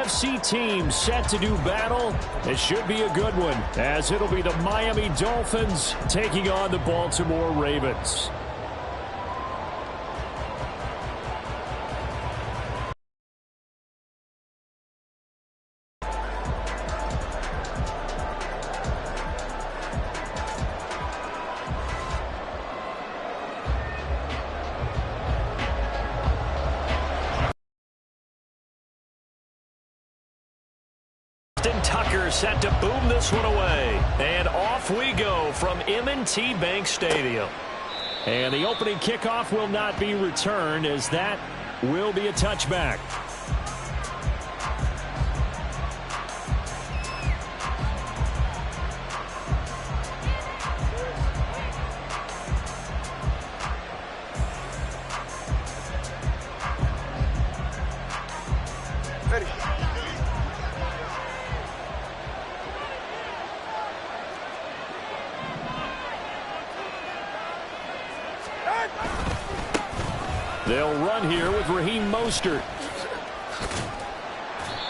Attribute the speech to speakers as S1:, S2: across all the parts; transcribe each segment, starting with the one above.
S1: NFC team set to do battle. It should be a good one, as it'll be the Miami Dolphins taking on the Baltimore Ravens. Tucker set to boom this one away. And off we go from M&T Bank Stadium. And the opening kickoff will not be returned, as that will be a touchback.
S2: Ready.
S1: They'll run here with Raheem Mostert.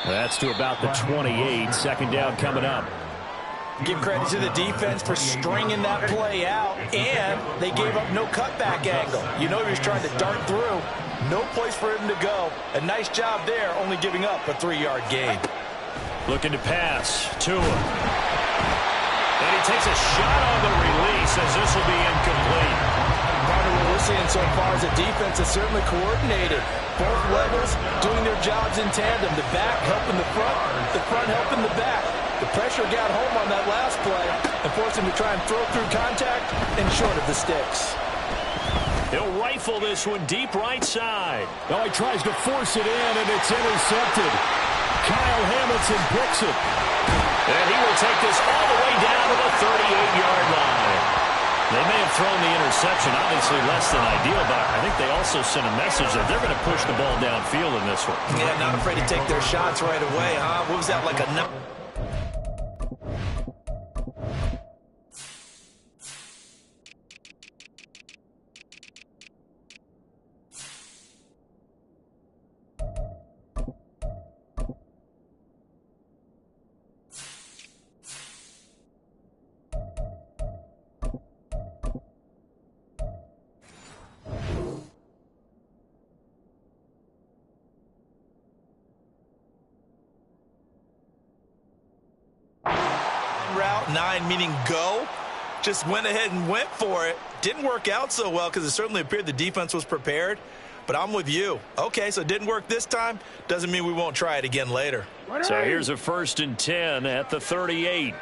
S1: That's to about the 28. Second down coming up.
S3: Give credit to the defense for stringing that play out, and they gave up no cutback angle. You know he was trying to dart through. No place for him to go. A nice job there, only giving up a 3-yard gain.
S1: Looking to pass. Tua. And he takes a shot on the release, as this will be incomplete.
S3: What we're seeing so far is a defense that's certainly coordinated. Both levels doing their jobs in tandem. The back helping the front helping the back. The pressure got home on that last play and forced him to try and throw through contact and short of the sticks.
S1: He'll rifle this one deep right side. Oh, he tries to force it in, and it's intercepted. Kyle Hamilton picks it. And he will take this all the way down to the 38-yard line. They may have thrown the interception, obviously less than ideal, but I think they also sent a message that they're going to push the ball downfield in this one.
S3: Yeah, not afraid to take their shots right away, huh? What was that, like a... route, 9 meaning go. Just went ahead and went for it. Didn't work out so well because it certainly appeared the defense was prepared. But I'm with you. Okay, so it didn't work this time. Doesn't mean we won't try it again later.
S1: So here's a 1st and 10 at the 38.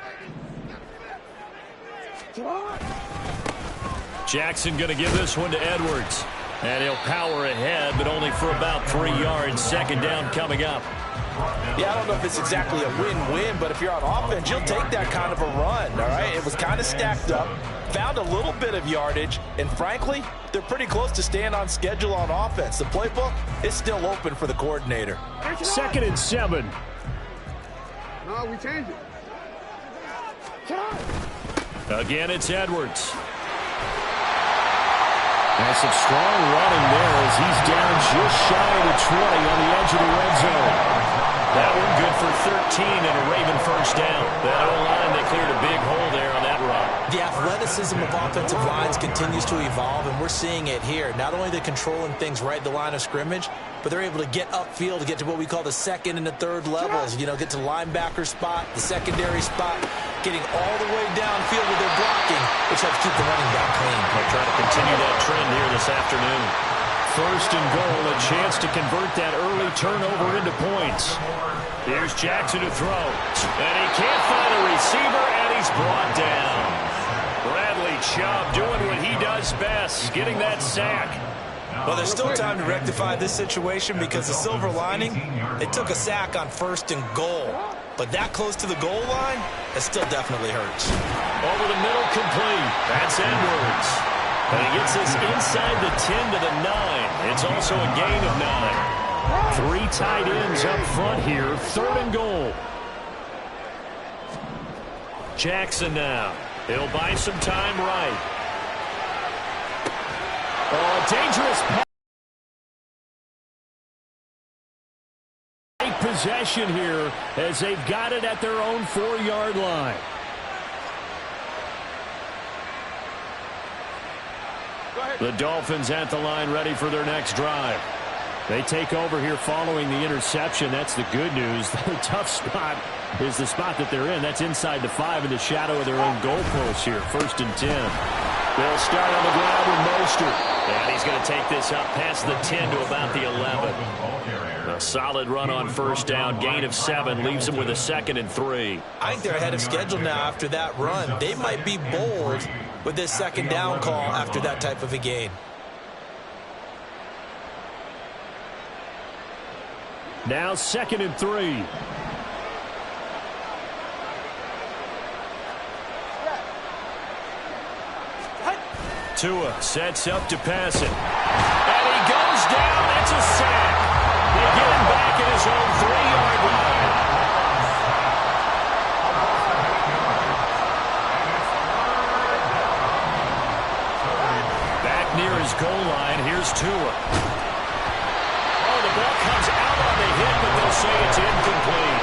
S1: Jackson going to give this one to Edwards. And he'll power ahead, but only for about 3 yards. Second down coming up.
S3: Yeah, I don't know if it's exactly a win-win, but if you're on offense, you'll take that kind of a run, all right? It was kind of stacked up, found a little bit of yardage, and frankly, they're pretty close to staying on schedule on offense. The playbook is still open for the coordinator.
S1: 2nd and 7.
S2: No, we changed it.
S1: Again, it's Edwards. And some strong running there as he's down just shy of the 20 on the edge of the red zone. That one good for 13 and a Raven first down. That O-line, they cleared a big hole there on that run.
S3: The athleticism of offensive lines continues to evolve, and we're seeing it here. Not only are they controlling things right at the line of scrimmage, but they're able to get upfield to get to what we call the 2nd and the 3rd levels. You know, get to the linebacker spot, the secondary spot, getting all the way downfield with their blocking, which helps keep the running back clean.
S1: They'll try to continue that trend here this afternoon. 1st and goal, a chance to convert that early turnover into points. Here's Jackson to throw. And he can't find a receiver, and he's brought down. Bradley Chubb doing what he does best, getting that sack.
S3: Well, there's still time to rectify this situation because the silver lining, they took a sack on 1st and goal. But that close to the goal line, it still definitely hurts.
S1: Over the middle, complete. That's Edwards. And he gets this inside the 10 to the 9. It's also a gain of 9. 3 tight ends up front here. 3rd and goal. Jackson now. He'll buy some time right. Oh, dangerous possession here as they've got it at their own 4-yard line. The Dolphins at the line ready for their next drive. They take over here following the interception. That's the good news. The tough spot is the spot that they're in. That's inside the 5 in the shadow of their own goalpost here. 1st and 10. They'll start on the ground with Mostert. And he's going to take this up past the 10 to about the 11. A solid run on 1st down. Gain of 7 leaves them with a 2nd and 3.
S3: I think they're ahead of schedule now after that run. They might be bold with this 2nd down call after that type of a gain.
S1: Now 2nd and 3. Tua sets up to pass it. And he goes down. It's a sack. They get him back at his own 3-yard line. Back near his goal line. Here's Tua. Oh, the ball comes out on the hit, but they'll say it's incomplete.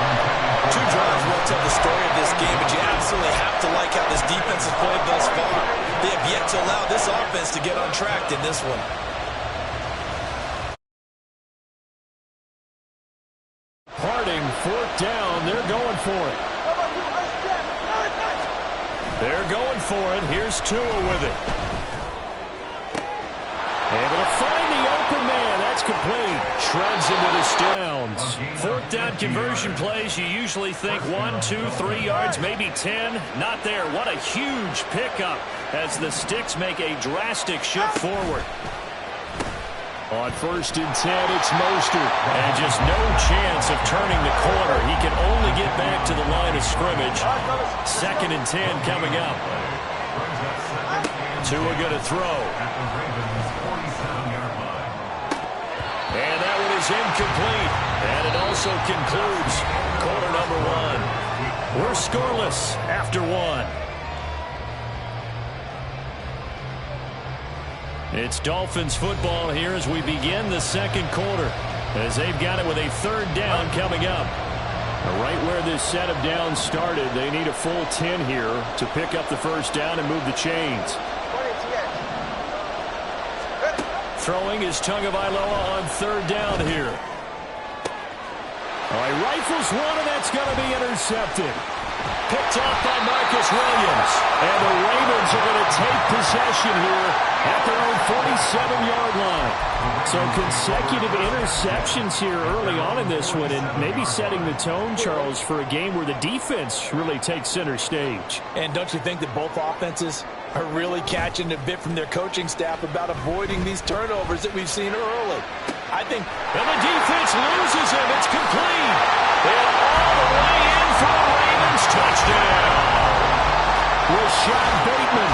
S3: 2 drives will tell the story of this game, but you absolutely have to like how this defense has played thus far. They have yet to allow this offense to get on track in this one.
S1: Harding, 4th down. They're going for it. They're going for it. Here's Tua with it. Able to find the open man. That's complete. Shreds into the downs. 4th down conversion plays. You usually think 1, 2, 3 yards, maybe 10. Not there. What a huge pickup as the Sticks make a drastic shift forward. On 1st and 10, it's Mostert. And just no chance of turning the corner. He can only get back to the line of scrimmage. 2nd and 10 coming up. Tua going to throw. And that one is incomplete. And it also concludes quarter number 1. We're scoreless after 1. It's Dolphins football here as we begin the 2nd quarter. As they've got it with a 3rd down coming up. Right where this set of downs started, they need a full 10 here to pick up the 1st down and move the chains. Throwing is Tagovailoa on 3rd down here. All right, rifles one, and that's going to be intercepted. Picked off by Marcus Williams. And the Ravens are going to take possession here at their own 47-yard line. So consecutive interceptions here early on in this one, and maybe setting the tone, Charles, for a game where the defense really takes center stage.
S3: And don't you think that both offenses are really catching a bit from their coaching staff about avoiding these turnovers that we've seen early? I think.
S1: And the defense loses him. It's complete. And all the way in for the Ravens. Touchdown. Rashad Bateman,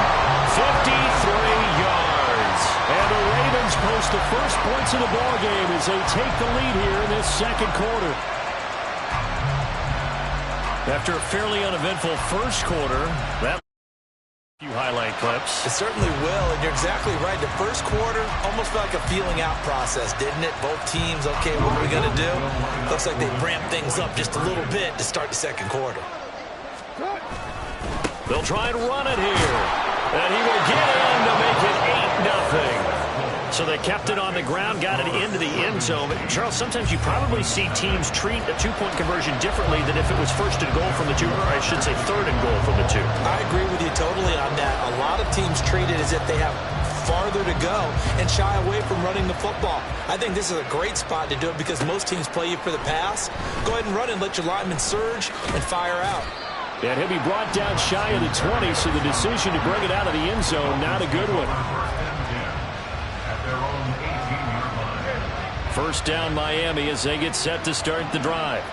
S1: 53 yards. And the Ravens post the first points of the ballgame as they take the lead here in this 2nd quarter. After a fairly uneventful 1st quarter, that few highlight clips.
S3: It certainly will, and you're exactly right. The 1st quarter almost felt like a feeling out process, didn't it? Both teams, okay, what are we going to do? Looks like they ramped things up just a little bit to start the 2nd quarter.
S1: They'll try and run it here. And he will get in to make it 8-0. So they kept it on the ground, got it into the end zone. But, Charles, sometimes you probably see teams treat a 2-point conversion differently than if it was 1st and goal from the 2, or I should say 3rd and goal from the 2.
S3: I agree with you totally on that. A lot of teams treat it as if they have farther to go and shy away from running the football. I think this is a great spot to do it because most teams play you for the pass. Go ahead and run and let your linemen surge and fire out.
S1: And he'll be brought down shy of the 20, so the decision to bring it out of the end zone, not a good one. 1st down Miami as they get set to start the drive.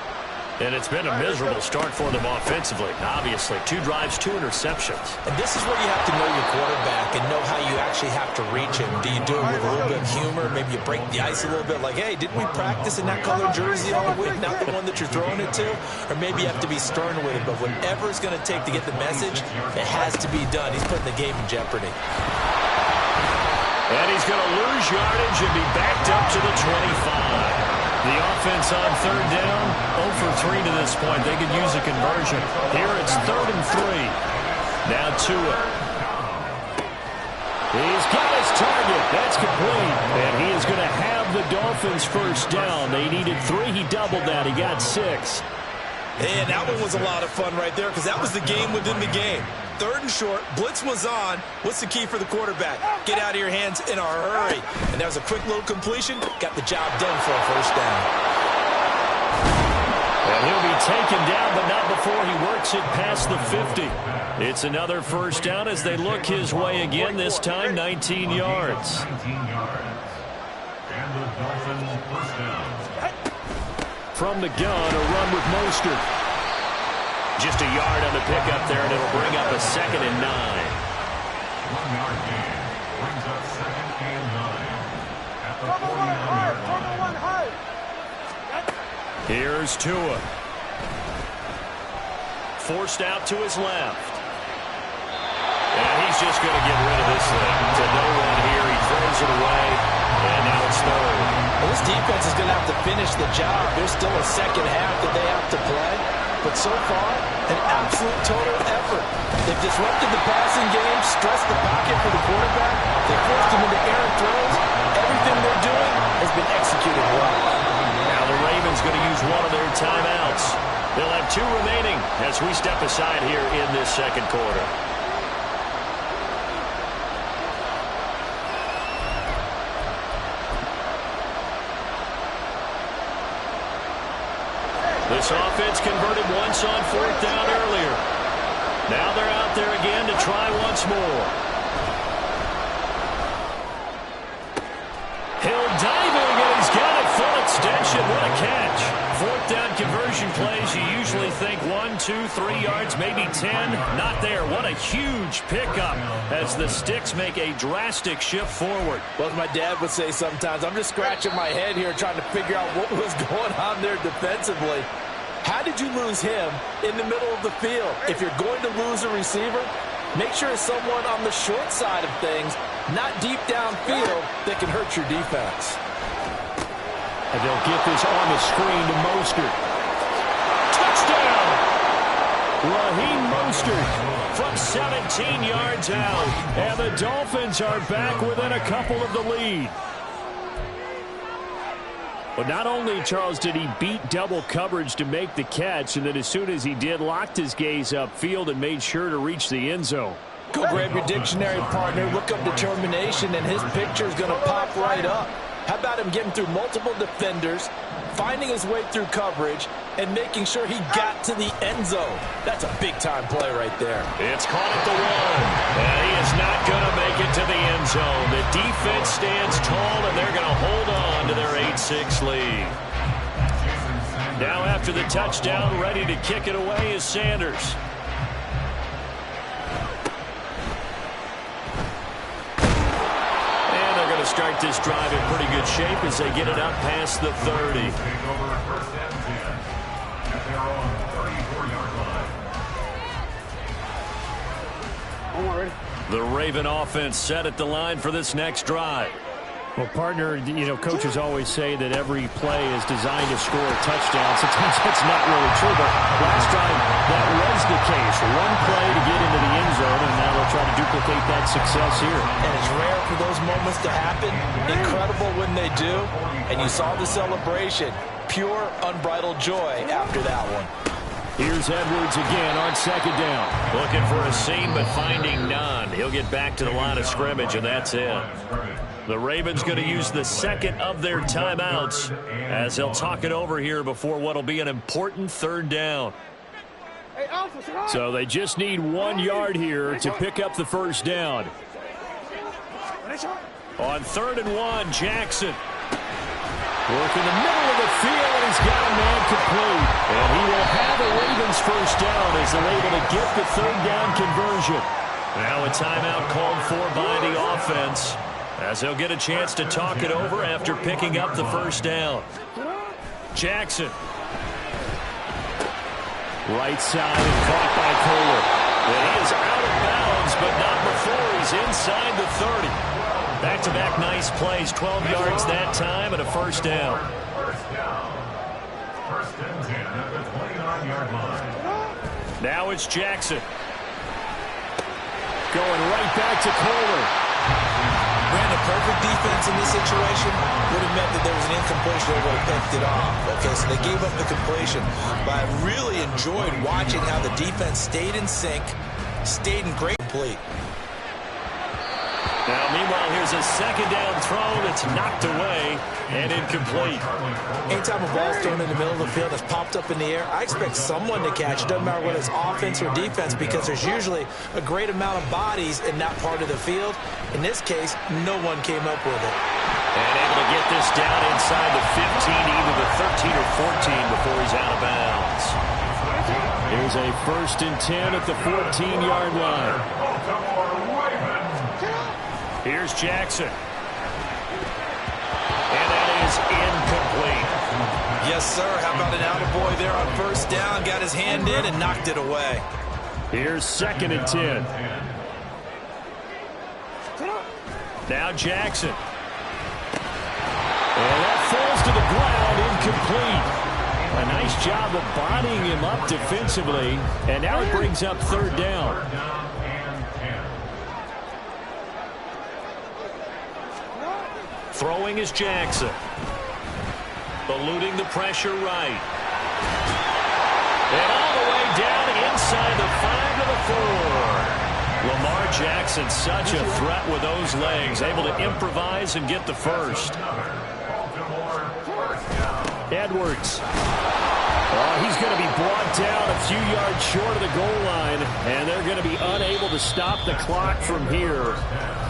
S1: And it's been a miserable start for them offensively. Obviously, 2 drives, 2 interceptions.
S3: And this is where you have to know your quarterback and know how you actually have to reach him. Do you do it with a little bit of humor? Maybe you break the ice a little bit like, hey, didn't we practice in that color jersey all week, not the one that you're throwing it to? Or maybe you have to be stern with it. But whatever it's going to take to get the message, it has to be done. He's putting the game in jeopardy.
S1: And he's going to lose yardage and be backed up to the 25. The offense on third down, 0 for 3 to this point. They could use a conversion. Here it's 3rd and 3. Now Tua. He's got his target. That's complete. And he is going to have the Dolphins first down. They needed 3. He doubled that. He got 6.
S3: And that one was a lot of fun right there because that was the game within the game. 3rd and short, blitz was on. What's the key for the quarterback? Get out of your hands in a hurry. And that was a quick little completion. Got the job done for a first down.
S1: And he'll be taken down, but not before he works it past the 50. It's another first down as they look his way again, this time 19 yards.
S4: And the Dolphins first down.
S1: From the gun, a run with Mostert. Just a yard on the pickup there, and it'll bring up a 2nd and 9.
S4: 1-yard gain brings up 2nd and 9 at the 49-yard line.
S1: Here's Tua. Forced out to his left. And he's just going to get rid of this thing. To no one here. He throws it away. And now it's 3rd.
S3: Well, this defense is going to have to finish the job. There's still a second half that they have to play. But so far, an absolute total effort. They've disrupted the passing game, stressed the pocket for the quarterback. They forced him into errant throws. Everything they're doing has been executed well.
S1: Now the Ravens going to use one of their timeouts. They'll have 2 remaining as we step aside here in this second quarter. This offense converted once on 4th down earlier. Now they're out there again to try once more. Hill diving, and he's got it full extension. What a catch. 4th down conversion plays, you usually think 1, 2, 3 yards, maybe 10. Not there. What a huge pickup as the Sticks make a drastic shift forward.
S3: Well, as my dad would say sometimes, I'm just scratching my head here trying to figure out what was going on there defensively. How did you lose him in the middle of the field? If you're going to lose a receiver, make sure it's someone on the short side of things, not deep downfield, that can hurt your defense.
S1: And they'll get this on the screen to Mostert. Touchdown! Raheem Mostert from 17 yards out. And the Dolphins are back within a couple of the lead. But not only, Charles, did he beat double coverage to make the catch, and then as soon as he did, locked his gaze upfield and made sure to reach the end zone.
S3: Go grab your dictionary, partner. Look up determination, and his picture is going to pop right up. How about him getting through multiple defenders, finding his way through coverage, and making sure he got to the end zone? That's a big-time play right there.
S1: It's caught at the 1, and he is not going to make it to the end zone. The defense stands tall, and they're going to hold on to their 8-6 lead. Now after the touchdown, ready to kick it away is Sanders. To start this drive in pretty good shape as they get it up past the 30. The Raven offense set at the line for this next drive.
S5: Well, partner, you know, coaches always say that every play is designed to score a touchdown. Sometimes that's not really true, but last time that was the case. One play to get into the end zone, and now they'll try to duplicate that success here.
S3: And it's rare for those moments to happen. Incredible when they do. And you saw the celebration. Pure, unbridled joy after that one.
S1: Here's Edwards again on 2nd down. Looking for a seam, but finding none. He'll get back to the line of scrimmage, and that's it. The Ravens going to use the second of their timeouts as they'll talk it over here before what will be an important 3rd down. So they just need 1 yard here to pick up the first down. On 3rd and 1, Jackson. Work in the middle of the field, and he's got a man complete. And he will have a Ravens first down as they're able to get the 3rd down conversion. Now a timeout called for by the offense, as they'll get a chance to talk it over after picking up the first down. Jackson. Right side and caught by Kohler. And he is out of bounds, but not before he's inside the 30. Back-to-back nice plays, 12 yards that time and a first down. Now it's Jackson. Going right back to Kohler.
S3: Ran a perfect defense in this situation. Would have meant that there was an incompletion. They would have picked it off. Okay, so they gave up the completion. But I really enjoyed watching how the defense stayed in sync, stayed in great complete.
S1: Now, meanwhile, here's a second down throw that's knocked away and incomplete.
S3: Anytime a ball's thrown in the middle of the field that's popped up in the air, I expect someone to catch it. Doesn't matter whether it's offense or defense, because there's usually a great amount of bodies in that part of the field. In this case, no one came up with it.
S1: And able to get this down inside the 15, either the 13 or 14 before he's out of bounds.
S5: Here's a 1st and 10 at the 14-yard line.
S1: Here's Jackson. And that is incomplete.
S3: Yes, sir. How about an attaboy there on 1st down? Got his hand in and knocked it away.
S5: Here's 2nd and 10.
S1: Now Jackson. And that falls to the ground, incomplete. A nice job of bodying him up defensively. And now it brings up 3rd down. Throwing is Jackson. Eluding the pressure right. And all the way down inside the 5 to the 4. Lamar Jackson, such a threat with those legs. Able to improvise and get the first. Edwards. Oh, he's going to be brought down a few yards short of the goal line, and they're going to be unable to stop the clock from here.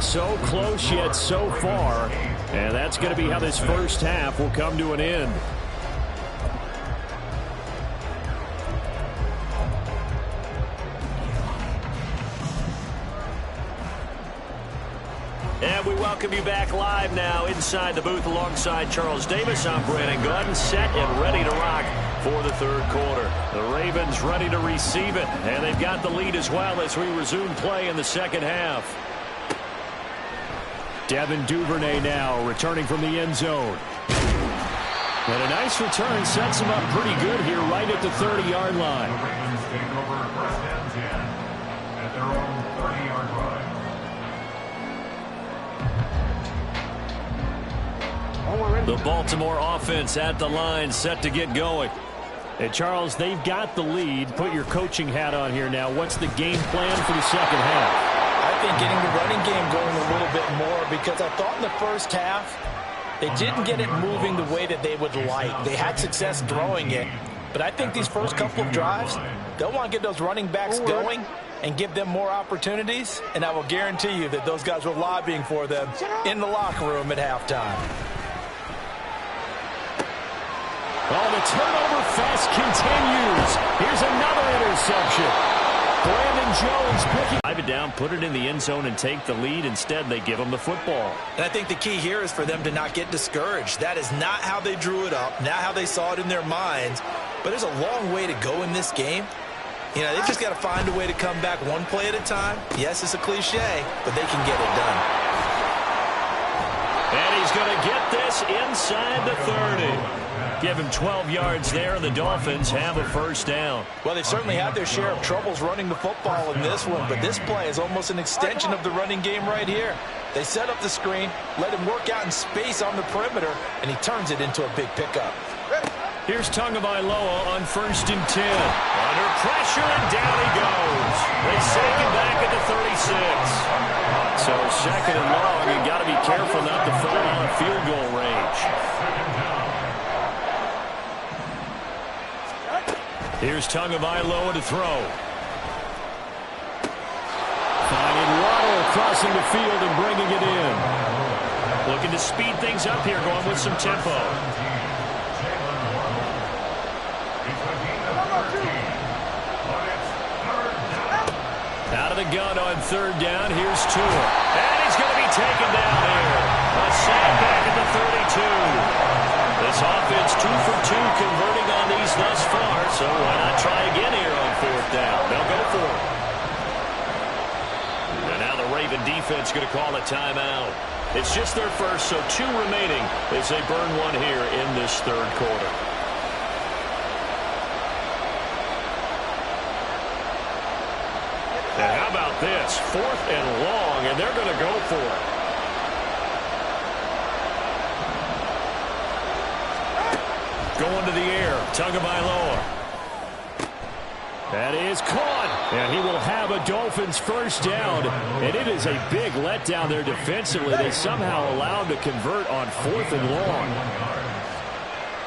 S1: So close yet so far, and that's going to be how this first half will come to an end. And we welcome you back live now inside the booth alongside Charles Davis. I'm Brandon Gordon, set and ready to rock for the 3rd quarter. The Ravens ready to receive it, and they've got the lead as well as we resume play in the 2nd half. Devin Duvernay now returning from the end zone. And a nice return sets him up pretty good here right at the 30-yard line.
S4: Ravens take over 1st and 10 at their own 30-yard line.
S1: The Baltimore offense at the line, set to get going.
S5: And Charles, they've got the lead. Put your coaching hat on here now. What's the game plan for the 2nd half?
S3: I think getting the running game going a little bit more, because I thought in the 1st half they didn't get it moving the way that they would like. They had success throwing it, but I think these first couple of drives, they'll want to get those running backs going and give them more opportunities, and I will guarantee you that those guys were lobbying for them in the locker room at halftime.
S5: Oh, the turnover fest continues. Here's another interception. Brandon Jones picking.
S1: Drive it down, put it in the end zone, and take the lead. Instead, they give them the football.
S3: And I think the key here is for them to not get discouraged. That is not how they drew it up, not how they saw it in their minds. But there's a long way to go in this game. You know, they've just got to find a way to come back one play at a time. Yes, it's a cliche, but they can get it done.
S1: And he's going to get this inside the 30. Give him 12 yards there, and the Dolphins have a 1st down.
S3: Well, they've certainly had their share of troubles running the football in this one, but this play is almost an extension of the running game right here. They set up the screen, let him work out in space on the perimeter, and he turns it into a big pickup.
S1: Here's Tagovailoa on 1st and 10. Under pressure, and down he goes. They save him back at the 36. So 2nd and long, you got to be careful not to fall out of field goal range. Here's Tagovailoa to throw.
S5: Finding Waddle crossing the field and bringing it in.
S1: Looking to speed things up here, going with some tempo. Out of the gun on 3rd down. Here's Tua. And he's going to be taken down here. A sack back at the 32. This offense 2 for 2 converting on these thus far, so why not try again here on 4th down? They'll go for it. And now the Raven defense going to call a timeout. It's just their first, so 2 remaining as they burn one here in this 3rd quarter. this. 4th and long, and they're going to go for it. Going to the air. Tagovailoa. That is caught. And he will have a Dolphins first down. And it is a big letdown there defensively. They somehow allowed to convert on 4th and long.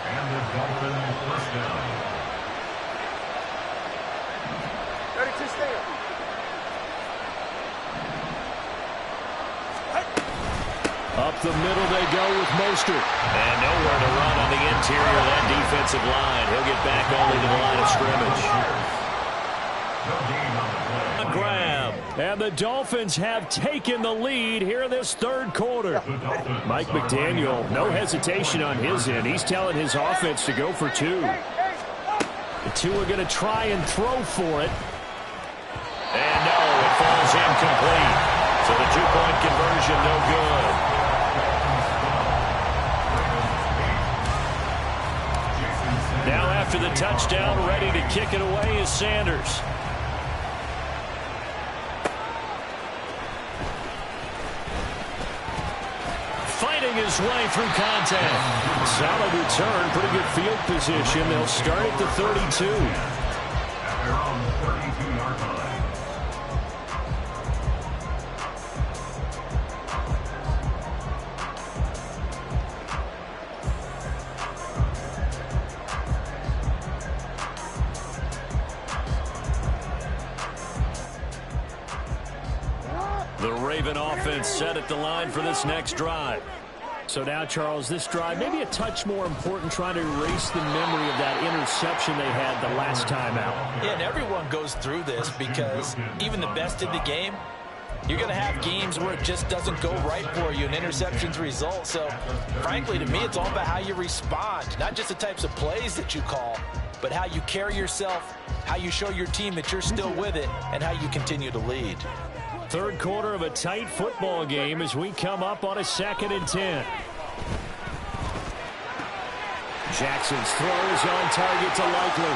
S4: And the Dolphins first down.
S2: Ready to stay.
S1: Up the middle they go with Mostert. And nowhere to run on the interior of that defensive line. He'll get back only to the line of scrimmage. A grab. And the Dolphins have taken the lead here in this 3rd quarter. Mike McDaniel, no hesitation on his end. He's telling his offense to go for 2. The 2 are going to try and throw for it. And no, it falls incomplete. So the 2-point conversion, no good. Now after the touchdown, ready to kick it away is Sanders. Fighting his way through contact. Solid return, pretty good field position. They'll start at the 32.
S4: At their own 32-yard line.
S1: The Raven offense set at the line for this next drive. So now, Charles, this drive maybe a touch more important, trying to erase the memory of that interception they had the last time out.
S3: Yeah, and everyone goes through this because even the best in the game, you're going to have games where it just doesn't go right for you and interceptions result. So, frankly, to me, it's all about how you respond, not just the types of plays that you call, but how you carry yourself, how you show your team that you're still with it, and how you continue to lead.
S1: 3rd quarter of a tight football game as we come up on a 2nd and 10. Jackson's throw is on target to Likely.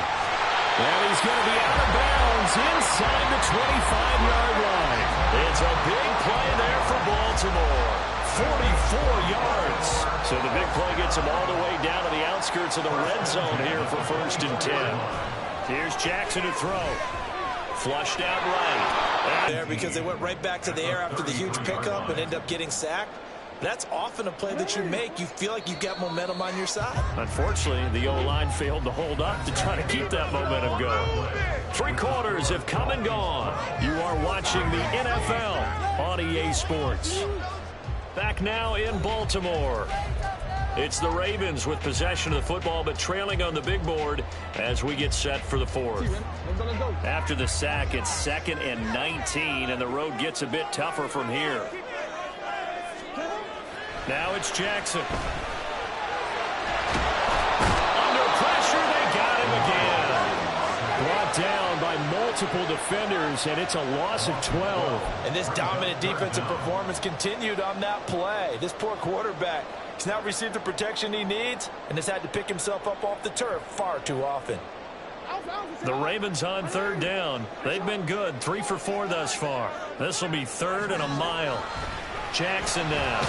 S1: And he's going to be out of bounds inside the 25-yard line. It's a big play there for Baltimore. 44 yards. So the big play gets him all the way down to the outskirts of the red zone here for 1st and 10. Here's Jackson to throw. Flushed out right.
S3: There because they went right back to the air after the huge pickup and end up getting sacked. That's often a play that you make. You feel like you've got momentum on your side.
S1: Unfortunately, the O-line failed to hold up to try to keep that momentum going. 3 quarters have come and gone. You are watching the NFL on EA Sports. Back now in Baltimore. It's the Ravens with possession of the football, but trailing on the big board as we get set for the 4th. After the sack, it's 2nd and 19, and the road gets a bit tougher from here. Now it's Jackson. Under pressure, they got him again. Brought down by multiple defenders, and it's a loss of 12.
S3: And this dominant defensive performance continued on that play. This poor quarterback has not received the protection he needs and has had to pick himself up off the turf far too often.
S1: The Ravens on 3rd down. They've been good, 3 for 4 thus far. This will be 3rd and a mile. Jackson now.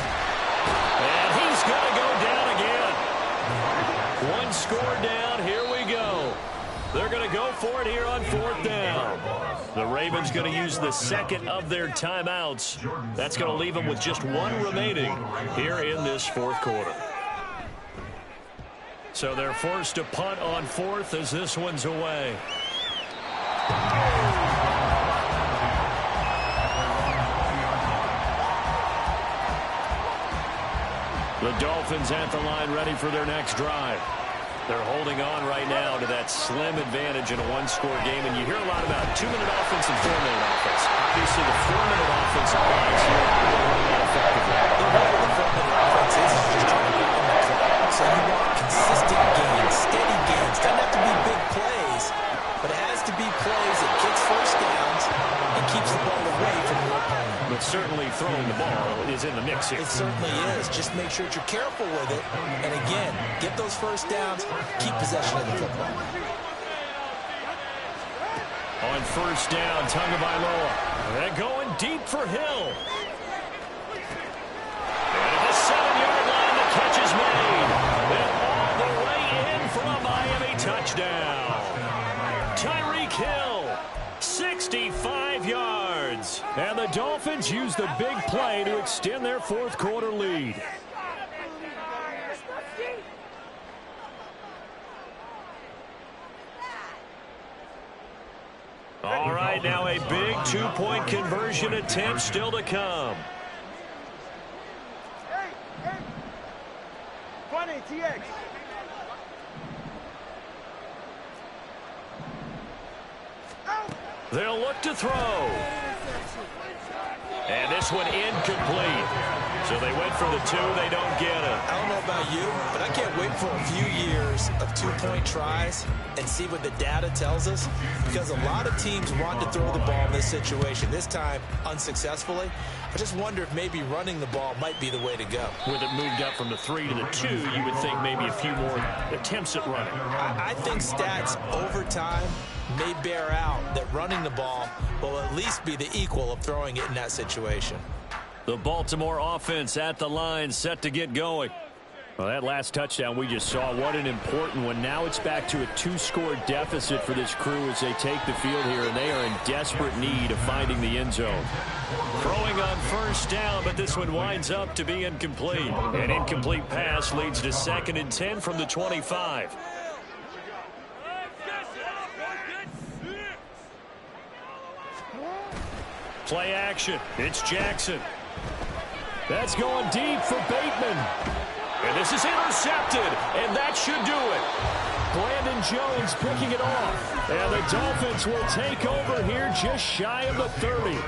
S1: And he's going to go down again. 1 score down. Here we go. They're going to go for it here on 4th down. The Ravens going to use the 2nd of their timeouts. That's going to leave them with just 1 remaining here in this 4th quarter. So they're forced to punt on 4th as this one's away. The Dolphins at the line ready for their next drive. They're holding on right now to that slim advantage in a 1-score game. And you hear a lot about 2-minute offense and 4-minute offense. Obviously, the 4-minute offense applies here effectively.
S3: The way the 4-minute offense is just trying to get on the clock. So you want consistent gains, steady gains. Doesn't have to be big plays, but it has to be plays that gets first downs and keeps the ball away from your opponent.
S1: But certainly throwing the ball is in the mix here.
S3: It certainly is. Just make sure that you're careful with it. And again, get those first downs, keep possession of the football.
S1: On first down, Tagovailoa. They're going deep for Hill. And at the 7-yard line, the catch is made. And all the way in for a Miami touchdown. Tyreek Hill, 65 yards. And the Dolphins use the big play to extend their fourth quarter lead. All right, now a big two-point conversion attempt still to come.
S2: Hey. 20, TX.
S1: They'll look to throw. And this one incomplete. So they went for the 2. They don't get it.
S3: I don't know about you, but I can't wait for a few years of two-point tries and see what the data tells us, because a lot of teams want to throw the ball in this situation. This time, unsuccessfully. I just wonder if maybe running the ball might be the way to go.
S1: With it moved up from the 3 to the 2, you would think maybe a few more attempts at running.
S3: I think stats over time may bear out that running the ball will at least be the equal of throwing it in that situation.
S1: The Baltimore offense at the line, set to get going. Well, that last touchdown we just saw, what an important one. Now it's back to a 2-score deficit for this crew as they take the field here, and they are in desperate need of finding the end zone. Throwing on first down, but this one winds up to be incomplete. An incomplete pass leads to 2nd and 10 from the 25. Play action. It's Jackson. That's going deep for Bateman. And this is intercepted, and that should do it. Brandon Jones picking it off. And the Dolphins will take over here just shy of the 30.